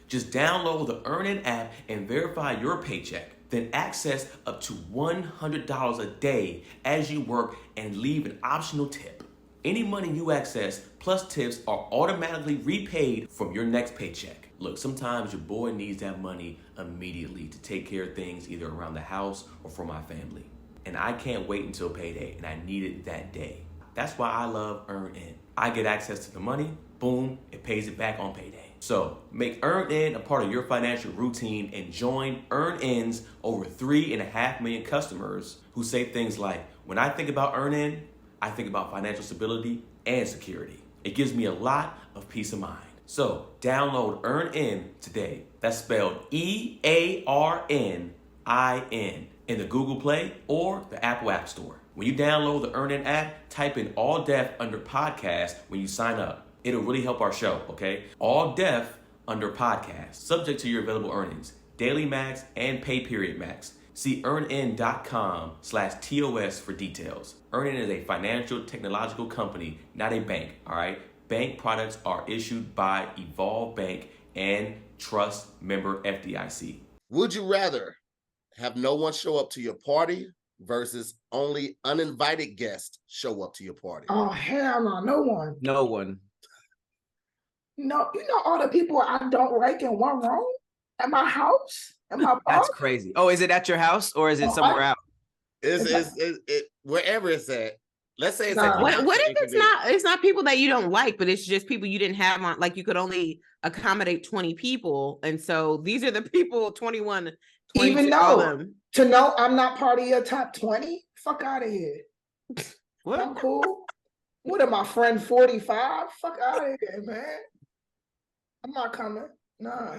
Just download the Earnin app and verify your paycheck. Then access up to $100 a day as you work and leave an optional tip. Any money you access plus tips are automatically repaid from your next paycheck. Look, sometimes your boy needs that money immediately to take care of things either around the house or for my family. And I can't wait until payday, and I need it that day. That's why I love Earnin. I get access to the money, boom, it pays it back on payday. So make Earnin a part of your financial routine and join Earnin's over 3.5 million customers who say things like, when I think about Earnin, I think about financial stability and security. It gives me a lot of peace of mind. So download Earnin today. That's spelled EARNIN in the Google Play or the Apple App Store. When you download the Earnin app, type in All Def under podcast when you sign up. It'll really help our show, okay? All Def under podcast, subject to your available earnings, daily max and pay period max. See earnin.com/TOS for details. Earnin is a financial technological company, not a bank, all right? Bank products are issued by Evolve Bank and Trust member FDIC. Would you rather have no one show up to your party versus only uninvited guests show up to your party? Oh hell no, no one. No one. No, you know all the people I don't like in one room at my house, at my That's bar? crazy. Oh, is it at your house or is it Oh, somewhere out? It's wherever it's at. Let's say it's Nah. What if it's not people that you don't like, but it's just people you didn't have on, like you could only accommodate 20 people. And so these are the people 21, 22, Even all though them. to know I'm not part of your top 20, fuck out of here. What? I'm cool. What am I, friend 45? Fuck out of here, man. I'm not coming. Nah.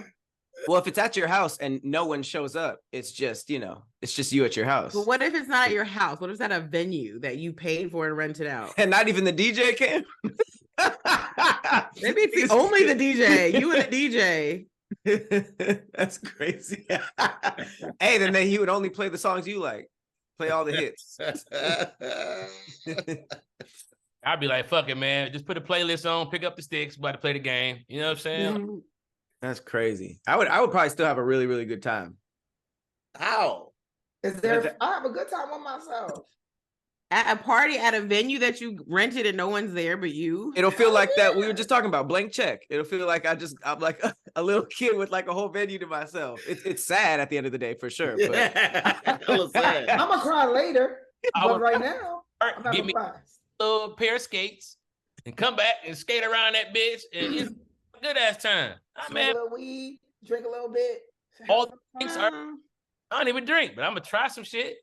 Well, if it's at your house and no one shows up, it's just, it's just you at your house. But what if it's not at your house? What if it's at a venue that you paid for and rented out? And not even the DJ came? Maybe it's only the DJ, you and the DJ. That's crazy. Hey, then he would only play the songs you like. Play all the hits. I'd be like, fuck it, man. Just put a playlist on, pick up the sticks, about to play the game. You know what I'm saying? That's crazy. I would probably still have a really, really good time. How? I have a good time with myself. At a party at a venue that you rented and no one's there but you. It'll feel like that. We were just talking about blank check. It'll feel like I'm like a little kid with like a whole venue to myself. It's sad at the end of the day for sure. But Sad. I'm gonna cry later, but right now, I'm Give me fun. a little pair of skates and come back and skate around that bitch. And it's a good ass time. Smoke Man, a little weed, drink a little bit. all the things are, I don't even drink, but I'm gonna try some shit.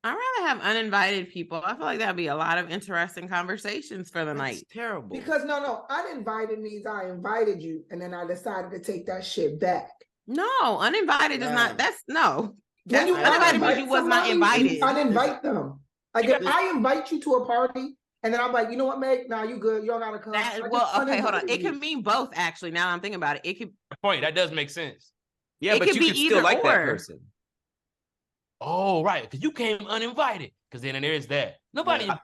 I'd rather have uninvited people. I feel like that'd be a lot of interesting conversations for the night. terrible. Because no, uninvited means I invited you, and then I decided to take that shit back. No, uninvited is not. That's no. When you Uninvited means you was not invited. You uninvite them. Like if I invite you to a party, and then I'm like, you know what, Meg? Nah, you good. You don't gotta come. Well, okay, hold on. It can mean both. Actually, now that I'm thinking about it, it could. Point. That does make sense. Yeah, It but could you be could still either like that or. person. Oh, right. Because you came uninvited. Because then there is that. Nobody. Yeah.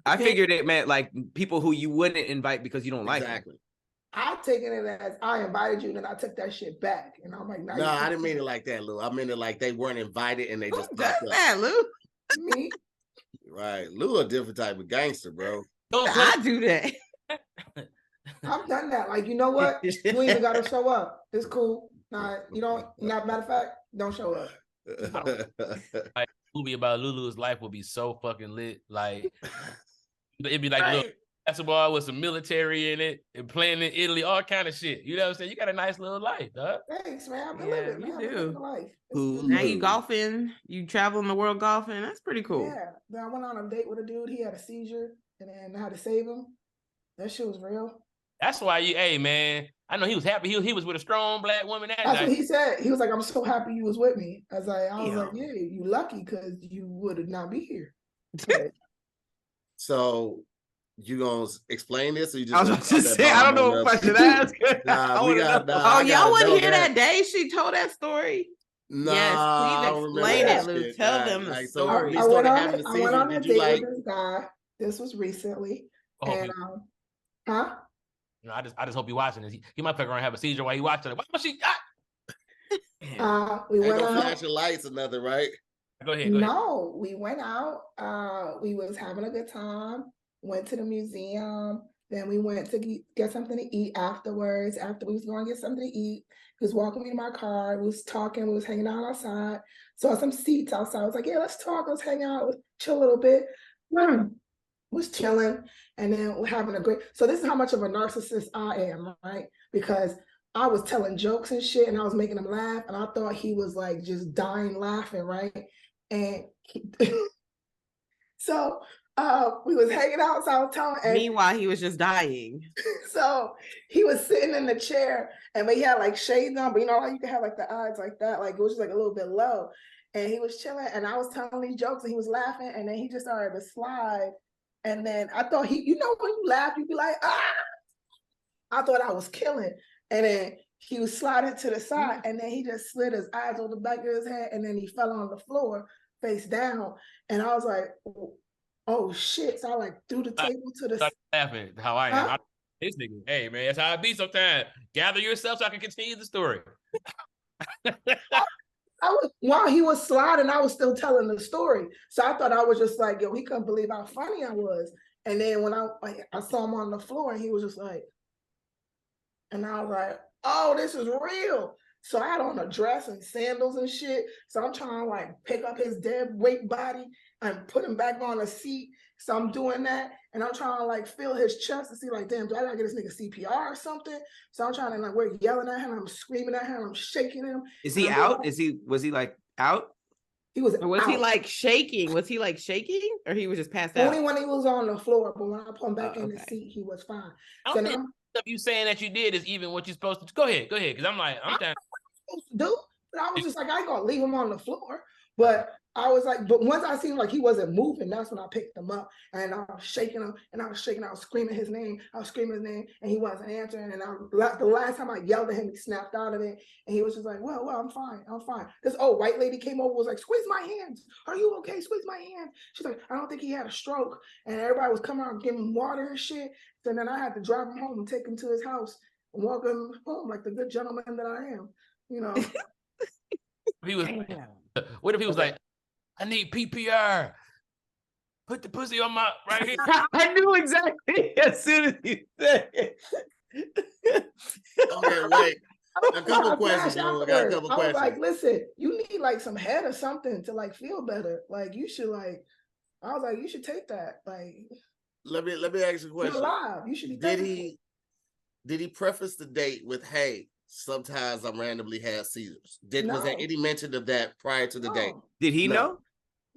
I figured it meant like people who you wouldn't invite because you don't like them. Exactly. I've taken it as I invited you, and then I took that shit back, and I'm like, No, I didn't mean it like that, Lou. I meant it like they weren't invited and they Who just does popped up. that, Lou? Me. Right. Lou a different type of gangster, bro. I do that. I've done that. Like, you know what? You ain't even gotta show up. It's cool. Nah, you don't. Not matter of fact, don't show up. Like, movie about Lulu's life would be so fucking lit. Like, it'd be like a little basketball with some military in it and playing in Italy, all kind of shit. You know what I'm saying? You got a nice little life, dog. Thanks, man. I've been Yeah, living, you man. I've been do. living life. Now you golfing, you traveling the world golfing. That's pretty cool. Yeah. Then I went on a date with a dude. He had a seizure, and then I had to save him. That shit was real. That's why hey, man, I know he was happy. He was with a strong black woman that That's night. what he said. He was like, "I'm so happy you was with me." I was like, Damn. "Yeah, you lucky because you would not be here." But So you gonna explain this, or you just? I was about to say, I don't know if I should ask. Nah, we got. Oh, y'all want to hear that day she told that story? No, Yes, I please don't remember explain that it, Lou. shit. Tell Like- them the like, so story. you I went started on having it. a I went seizure. on a Did date you like? with this guy. This was recently, Oh, and huh? You know, I just hope you're watching this. He might fuck around and have a seizure while he watching it. Why was she? We Ain't went no out. flashing lights or nothing, right? Go ahead. No, we went out. We was having a good time. Went to the museum. Then we went to get something to eat afterwards. After we was going to get something to eat, he was walking me to my car. We was talking. We was hanging out outside. Saw some seats outside. I was like, "Yeah, let's talk. Let's hang out. Let's chill a little bit." Was chilling, and then we're having a great. So this is how much of a narcissist I am, right? Because I was telling jokes and shit, and I was making him laugh, and I thought he was like just dying laughing, right? And so we was hanging out, so I was telling. And Meanwhile, he was just dying. so he was sitting in the chair, and he had like shades on, but you know how you can have like the eyes like that, like it was just like a little bit low. And he was chilling, and I was telling these jokes, and he was laughing, and then he just started to slide. And then I thought when you laugh, you'd be like, ah! I thought I was killing. And then he was sliding to the side, and then he just slid his eyes on the back of his head, and then he fell on the floor face down. And I was like, oh shit. So I like threw the table to the Start laughing. How I am. Huh? This nigga. Hey man, that's how I be sometimes. Gather yourself so I can continue the story. while he was sliding, I was still telling the story. So I thought I was just like, yo, he couldn't believe how funny I was. And then when I saw him on the floor, and he was just like, and I was like, oh, this is real. So I had on a dress and sandals and shit. So I'm trying to like pick up his dead weight body and put him back on a seat. So I'm doing that, and I'm trying to like feel his chest to see like, damn, do I gotta get this nigga CPR or something? So I'm trying to like, we're yelling at him, I'm screaming at him, I'm shaking him. Is he out? Was he like out? He was Or was out. he like shaking? Was he like shaking, or he was just passed out? Only when he was on the floor, but when I put him back in the seat, he was fine. I don't think stuff you saying that you did is even what you're supposed to. Go ahead, because I'm trying to do. But I was just like, I ain't gonna leave him on the floor. But I was like, but once I seen like he wasn't moving, that's when I picked him up, and I was shaking him, and I was screaming his name, and he wasn't answering. And the last time I yelled at him, he snapped out of it, and he was just like, well, I'm fine. This old white lady came over, was like, squeeze my hands. Are you okay? Squeeze my hand. She's like, I don't think he had a stroke. And everybody was coming out and giving him water and shit. So then I had to drive him home and take him to his house and walk him home like the good gentleman that I am, you know. What if he was like, I need PPR. Put the pussy on my right here. I knew exactly as soon as you said it. Okay, wait. A couple questions. I got a couple questions. I was like, listen, you need like some head or something to like feel better. Like you should like, I was like, you should take that. Like, let me ask you a question. You're alive. You should be. Did he preface the date with, hey, sometimes I randomly have seizures? Was there any mention of that prior to the date? Did he know?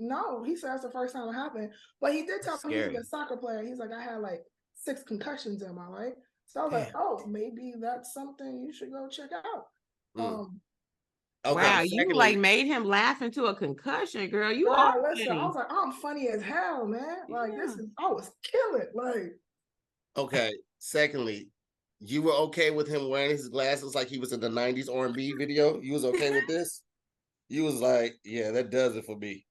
No, he said it's the first time it happened. But he did tell me he's a soccer player. He's like, I had like 6 concussions in my life. So I was like, oh, maybe that's something you should go check out. Okay, wow, you like made him laugh into a concussion, girl. You are listen, I was like, I'm funny as hell, man. Like I was killing. Like, okay. Secondly, you were okay with him wearing his glasses like he was in the 90s R&B video? You was okay with this? You was like, yeah, that does it for me.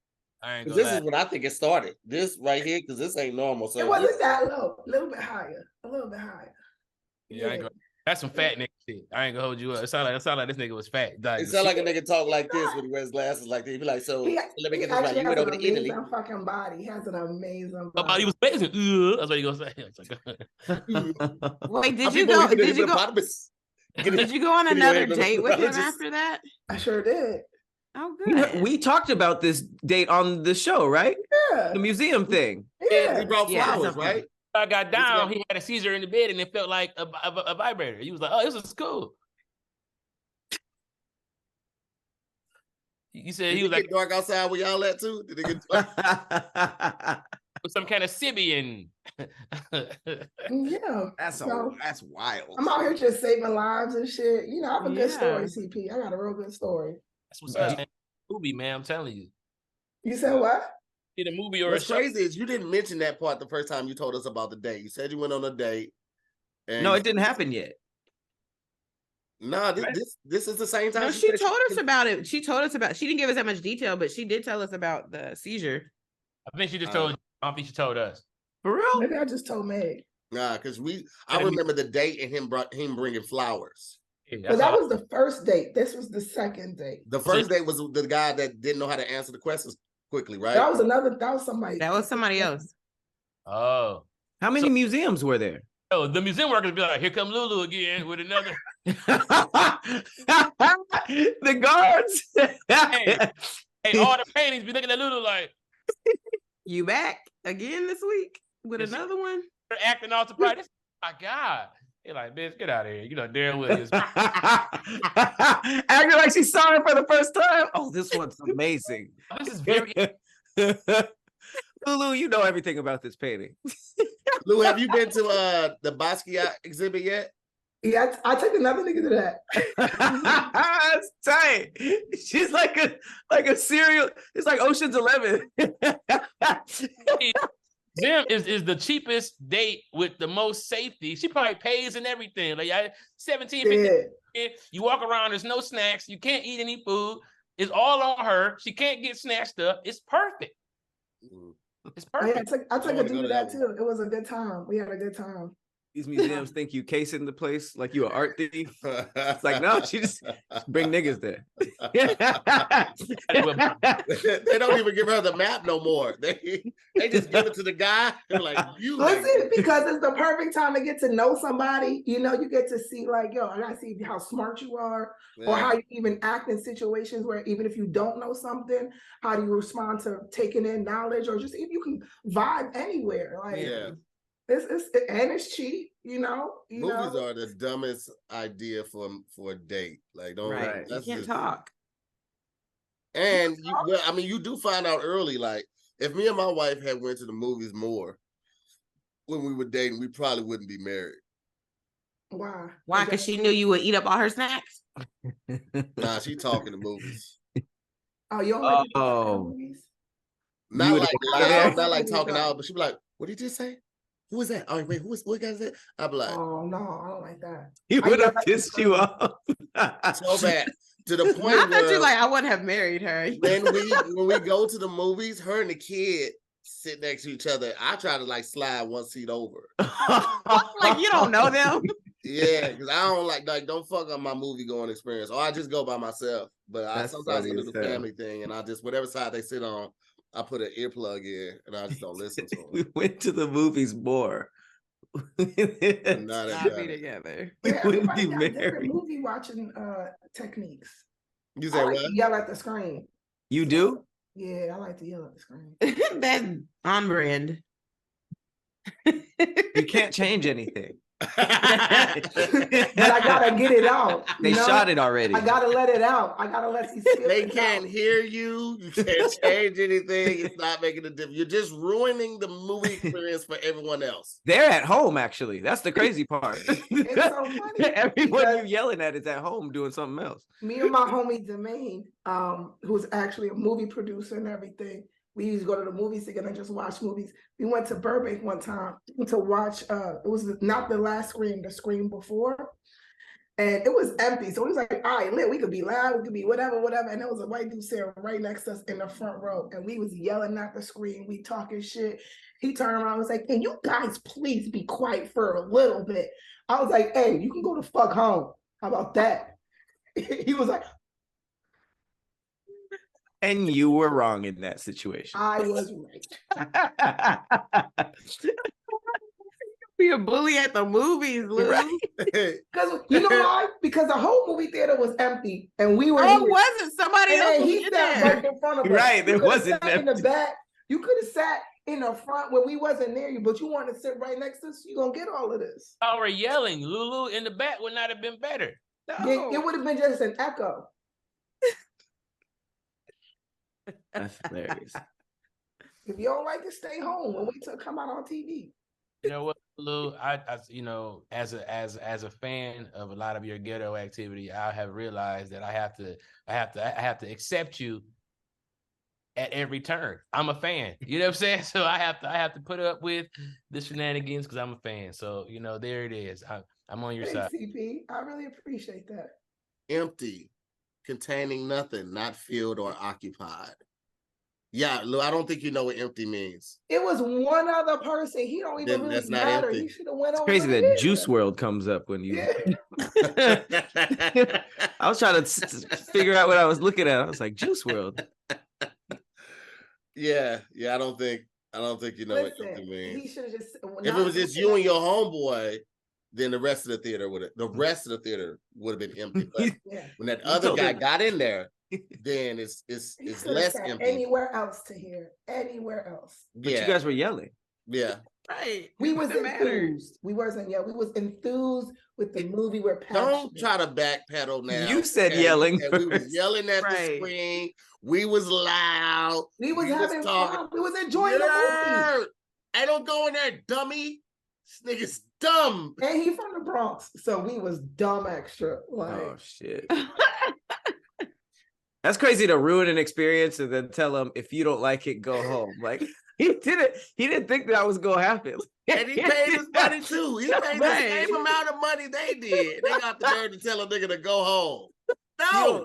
This is when I think it started. This right here, because this ain't normal. So it wasn't that low. A little bit higher. Yeah. That's some fat nigga shit. I ain't gonna hold you up. It sound like this nigga was fat. Like, it sound like a nigga talk like this when he wears glasses like that. He be like, so let me get this right. You went over to Italy. Fucking body. He has an amazing body. He was amazing. That's what he gonna say. Wait, did you go? Did you go on another date with him after that? I sure did. Oh, good. We talked about this date on the show, right? Yeah. The museum thing. Yeah. He brought flowers, right? I got down. He had a seizure in the bed, and it felt like a vibrator. He was like, "Oh, this is cool." You said he was like dark outside where y'all at too. Did it get dark? With some kind of Sibian? Yeah, that's wild. I'm out here just saving lives and shit. You know, I have a good story, CP. I got a real good story. That's what's up, man. Movie, man. I'm telling you. You said what? Did a movie or what's crazy is you didn't mention that part the first time you told us about the date. You said you went on a date. No, it didn't happen yet. No, this is the same time. No, she told us about it. She didn't give us that much detail, but she did tell us about the seizure. I think she just told. I don't think she told us. For real? Maybe I just told Meg. Nah, because I remember the date and him bringing flowers. Yeah, but that was the first date. This was the second date. The first date was the guy that didn't know how to answer the questions quickly, right? That was somebody. That was somebody else. Oh. How many museums were there? Oh, the museum workers be like, here come Lulu again with another. The guards. hey, all the paintings be looking at Lulu like, you back again this week with another one? They're acting all surprised. My God. They're like, bitch, get out of here. You know, Darren Williams. Acting like she saw it for the first time. Oh, this one's amazing. This is very. Lulu, you know everything about this painting. Lou, have you been to the Basquiat exhibit yet? Yeah, I took another nigga to that. That's tight. She's like a serial. It's like Ocean's 11. Zim is the cheapest date with the most safety. She probably pays and everything. Like $17.50. You walk around, there's no snacks. You can't eat any food. It's all on her. She can't get snatched up. It's perfect. It's perfect. Yeah, I took a dude to that too. It was a good time. We had a good time. These museums think you casing the place like you an art thief. It's like, no, she just bring niggas there. They don't even give her the map no more. They just give it to the guy. They're like, you Listen, because it's the perfect time to get to know somebody. You know, you get to see like, yo, I gotta see how smart you are, or how you even act in situations where even if you don't know something, how do you respond to taking in knowledge, or just if you can vibe anywhere. Like, it's cheap, you know. Movies are the dumbest idea for a date. Like, don't you can't talk. And you do find out early. Like, if me and my wife had went to the movies more when we were dating, we probably wouldn't be married. Why? Why? Because she knew you would eat up all her snacks. Nah, she talking to movies. Oh, you don't like movies? Not like loud, not like talking out, but she be like, "What did you just say? Who was that? Oh, wait, what guy said?" I'd be like, "Oh no, I don't like that." He would have pissed you off so bad, to the point I thought you like I wouldn't have married her. when we go to the movies, her and the kid sit next to each other. I try to like slide one seat over. Like, you don't know them. Yeah, because I don't like don't fuck up my movie going experience. Or I just go by myself. But I sometimes do the family thing, and I just whatever side they sit on, I put an earplug in, and I just don't listen to them. We went to the movies more. Not be together. Yeah, wouldn't be married. Different movie watching techniques. You say what? To yell at the screen. You do? Yeah, I like to yell at the screen. That's on brand. You can't change anything. But I gotta get it out. They shot it already. I gotta let it out. I gotta let these. They can't hear you. You can't change anything. It's not making a difference. You're just ruining the movie experience for everyone else. They're at home, actually. That's the crazy part. It's so funny. Everyone you're yelling at is at home doing something else. Me and my homie Jermaine, who's actually a movie producer and everything. We used to go to the movies together and just watch movies. We went to Burbank one time to watch, it was not the last screen, the screen before. And it was empty. So we was like, all right, lit, we could be loud, we could be whatever. And there was a white dude sitting right next to us in the front row. And we was yelling at the screen, we talking shit. He turned around and was like, can you guys please be quiet for a little bit? I was like, hey, you can go the fuck home. How about that? He was like, and you were wrong in that situation. I was right. Be a bully at the movies, Lou. Right? Because you know why? Because the whole movie theater was empty, and we were. Oh, wasn't somebody else? He sat right in front of us. Right, there wasn't in the back. You could have sat in the front when we wasn't near you, but you wanted to sit right next to us. You gonna get all of this. I were yelling. Lulu in the back would not have been better. No. It would have been just an echo. That's hilarious. If you don't like it, stay home and wait till it come out on TV. You know what, Lou? I you know, as a fan of a lot of your ghetto activity, I have realized that I have to accept you at every turn. I'm a fan. You know what I'm saying? So I have to put up with the shenanigans because I'm a fan. So you know, there it is. I'm on your side. CP, I really appreciate that. Empty. Containing nothing, not filled or occupied. Yeah, Lou, I don't think you know what empty means. It was one other person. He don't even really that's not matter. empty. He should have went over. It's crazy that Juice WRLD comes up when you. Yeah. I was trying to figure out what I was looking at. I was like, Juice WRLD. Yeah. I don't think you know what empty means. He should have just. If it was just you and your homeboy, then the rest of the theater would have been empty. But when that other guy got in there, then it's less empty. Anywhere else to hear. Anywhere else. But you guys were yelling. Yeah. Right. We was enthused. We wasn't yelling. We was enthused with the movie. We're passionate. Don't try to backpedal now. You said yelling. We was yelling at the screen. We was loud. We was having fun. We was enjoying the movie. I don't go in there, dummy. This nigga's dumb. And he from the Bronx, so we was dumb extra. Like, oh shit. That's crazy to ruin an experience and then tell him if you don't like it, go home. Like he didn't think that was gonna happen. And he paid his money too. He paid the same amount of money they did. They got the nerve to tell a nigga to go home. No,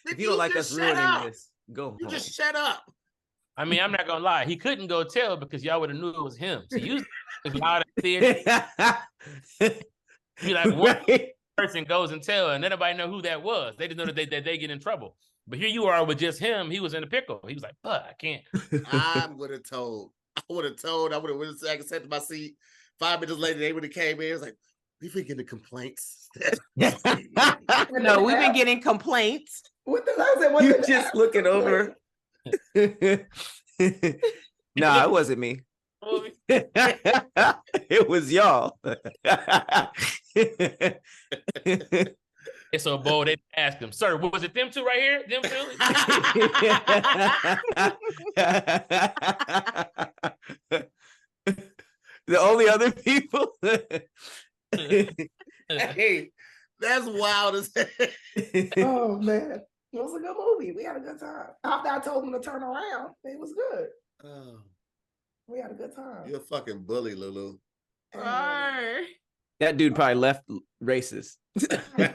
if you don't like us ruining this, go home. You just shut up. I mean, I'm not gonna lie. He couldn't go tell because y'all would have knew it was him. So usually it's loud at theater. Be like one person goes and tell, and nobody know who that was. They just know that they get in trouble. But here you are with just him. He was in a pickle. He was like, "But I can't." I would have told. I would have went sat to my seat. 5 minutes later, they would have came in. It was like, we've been getting complaints. No, we've been getting complaints. What the hell? You just looking over. Nah, it wasn't me. It was y'all. It's so bold. They asked him, "Sir, was it them two right here? Them two?" The only other people. Hey, that's wild as hell. Oh man, it was a good movie. We had a good time. After I told him to turn around, it was good. Oh, We had a good time. you're a fucking bully, Lulu. And, That dude probably left racist. I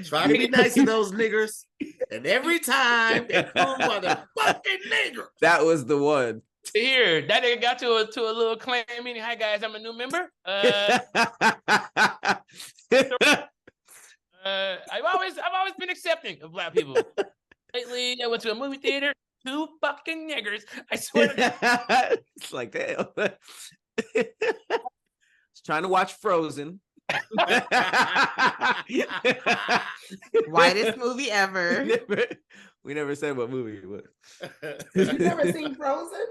try to be nice to those niggers, and every time they come by the fucking nigger. That was the one. Here, that nigga got to a little clan meeting. Hi guys, I'm a new member. I've always been accepting of Black people. Lately, I went to a movie theater. 2 fucking niggers. I swear to God. It's like, damn. Just trying to watch Frozen. Whitest movie ever. We never said what movie it was. you never seen Frozen?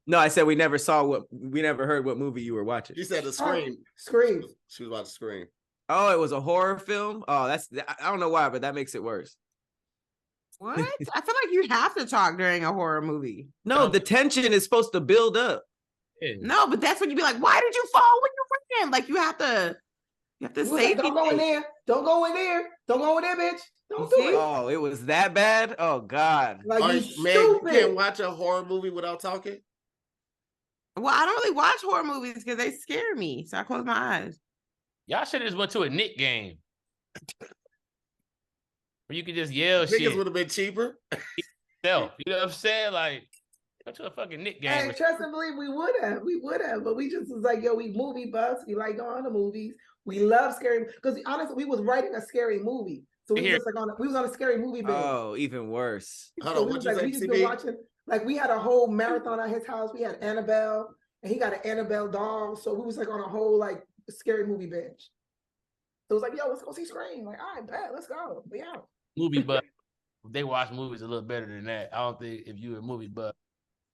No, I said we never heard what movie you were watching. She said the Scream. Scream. She was about to scream. Oh, it was a horror film? Oh, I don't know why, but that makes it worse. What? I feel like you have to talk during a horror movie. No, the tension is supposed to build up. No, but that's when you be like, why did you fall when you ran? Like you have to say Don't go in there. Don't go in there. Don't go in there, bitch. Don't do it. Oh, it was that bad? Oh, God. Like Man, you you stupid. can't watch a horror movie without talking? Well, I don't really watch horror movies because they scare me. So I close my eyes. Y'all should have just went to a Nick game. Where you could just yell Niggas shit. would have been cheaper. Self. You know what I'm saying? Like, go to a fucking Nick game. Hey, trust and believe we would have, but we just was like, yo, we movie buffs. We like going to movies. We love scary because honestly, we was writing a scary movie, so we was just like we was on a scary movie binge. Oh, even worse. Hold So on, we what was you like, say, we just CB? been watching. Like we had a whole marathon at his house. We had Annabelle, and he got an Annabelle doll. So we was like on a whole like scary movie binge. So it was like, yo, let's go see Scream. Like, all right, bet, let's go. We out. Movie buff. They watch movies a little better than that. I don't think if you're a movie buff,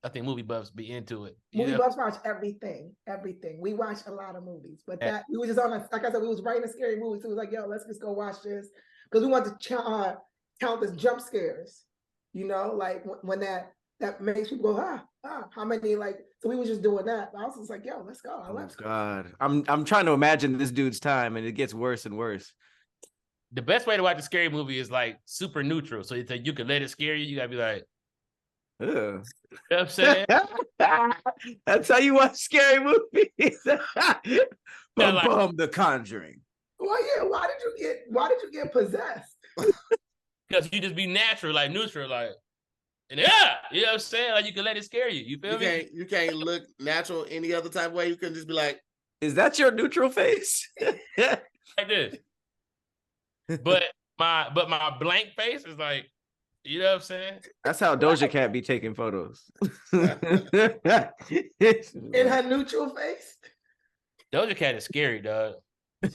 I think movie buffs be into it. Movie buffs watch everything. We watch a lot of movies, but that we were just on like I said, we was writing a scary movie. So it was like, yo, let's just go watch this because we want to count as jump scares. You know, like when that makes people go, how many like. So we was just doing that. But I was just like, yo, let's go. Oh, God. I'm trying to imagine this dude's time, and it gets worse and worse. The best way to watch a scary movie is like super neutral. So it's like you can let it scare you. You gotta be like, Ugh. you know what I'm saying? That's how you watch scary movies. Bum, like- bum, The Conjuring. Well, yeah. Why did you get possessed? Because you just be natural, like neutral, like, and you know what I'm saying? Like you can let it scare you. You feel me? You can't look natural any other type of way. You can just be like, Is that your neutral face? Like this. But my blank face is like, you know what I'm saying? That's how Doja Cat be taking photos. In her neutral face? Doja Cat is scary, dog.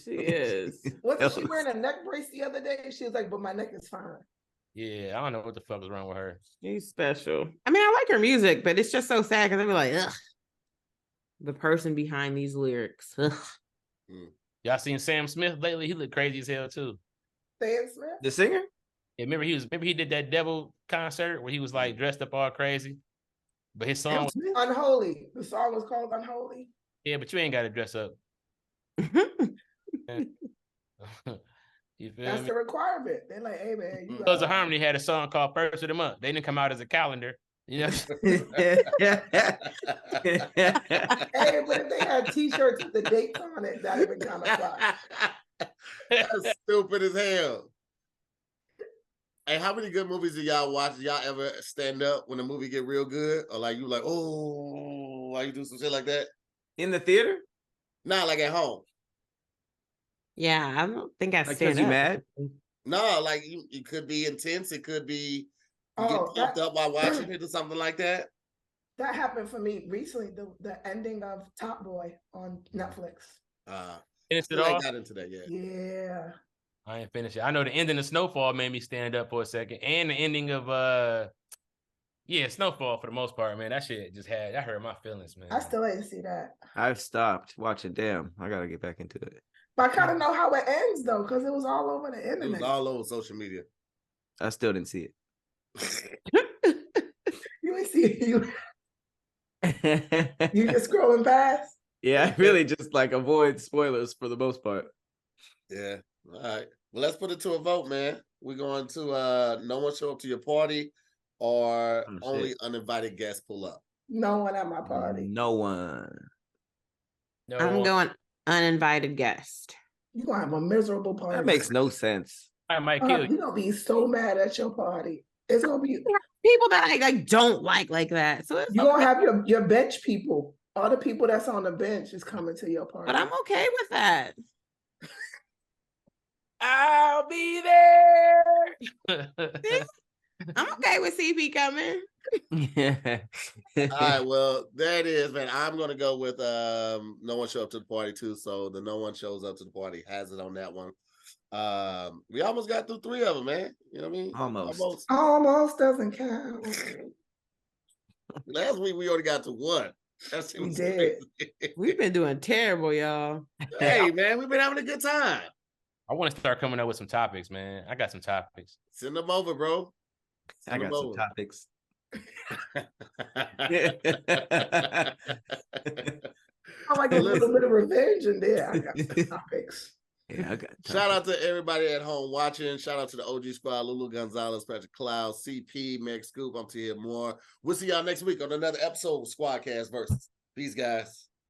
She is. Wasn't she wearing a neck brace the other day? She was like, but my neck is fine. Yeah, I don't know what the fuck is wrong with her. She's special. I mean, I like her music, but it's just so sad because I be like, ugh. The person behind these lyrics. Ugh. Y'all seen Sam Smith lately? He looked crazy as hell too. Sam Smith? The singer? Yeah, remember he did that devil concert where he was like dressed up all crazy. But his song was, Unholy. The song was called Unholy. yeah, but you ain't gotta dress up. You feel That's me? the requirement. They're like, hey man, you Sons of Harmony had a song called First of the Month. They didn't come out as a calendar. You know, Hey, but if they had t-shirts with the dates on it, that'd have been kind of fun. that's stupid as hell. Hey, how many good movies do y'all watch? Do y'all ever stand up when the movie get real good? Or like you like, oh, why you do some shit like that? In the theater? Not like at home. Yeah, I don't think I Like, stand because you up. mad? No, like it could be intense. It could be you Oh, get pumped up while watching it or something like that. That happened for me recently. The ending of Top Boy on Netflix. Finished it Still ain't off. got into that yet. Yeah. I ain't finished it. I know the ending of Snowfall made me stand up for a second, and the ending of Snowfall for the most part, man. That shit that hurt my feelings, man. I still ain't see that. I've stopped watching. Damn, I gotta get back into it. But I kind of know how it ends though, because it was all over the It was internet. all over social media. I still didn't see You ain't see it. You it. just scrolling past. Yeah, I really just like avoid spoilers for the most part. Yeah. All right. Well, let's put it to a vote, man. We're going to no one show up to your party or Oh, only shit. uninvited guests pull up. No one at my party. No one. No, I'm going uninvited guest. You're gonna have a miserable party. That makes no sense. I might kill you. You're gonna be so mad at your party. It's gonna be People that I like don't like that. So it's you're gonna have your bench people. All the people that's on the bench is coming to your party. but I'm okay with that. I'll be there. I'm okay with CP coming. All right, well, there it is, man. I'm gonna go with no one show up to the party too. So the no one shows up to the party has it on that one. We almost got through 3 of them, man. You know what I mean? Almost doesn't count. Last week we already got to 1. That's We did. We've been doing terrible, y'all. Hey, man, we've been having a good time. I want to start coming up with some topics, man. I got some topics. Send them over, bro. I got some topics. I like a little bit of revenge in there. I got some topics. Yeah, I got Shout out to everybody at home watching. Shout out to the OG squad, Lulu Gonzalez, Patrick Cloud, CP, Meg Scoop. I'm Tia Moore. We'll see y'all next week on another episode of SquADcast Versus. Peace, guys.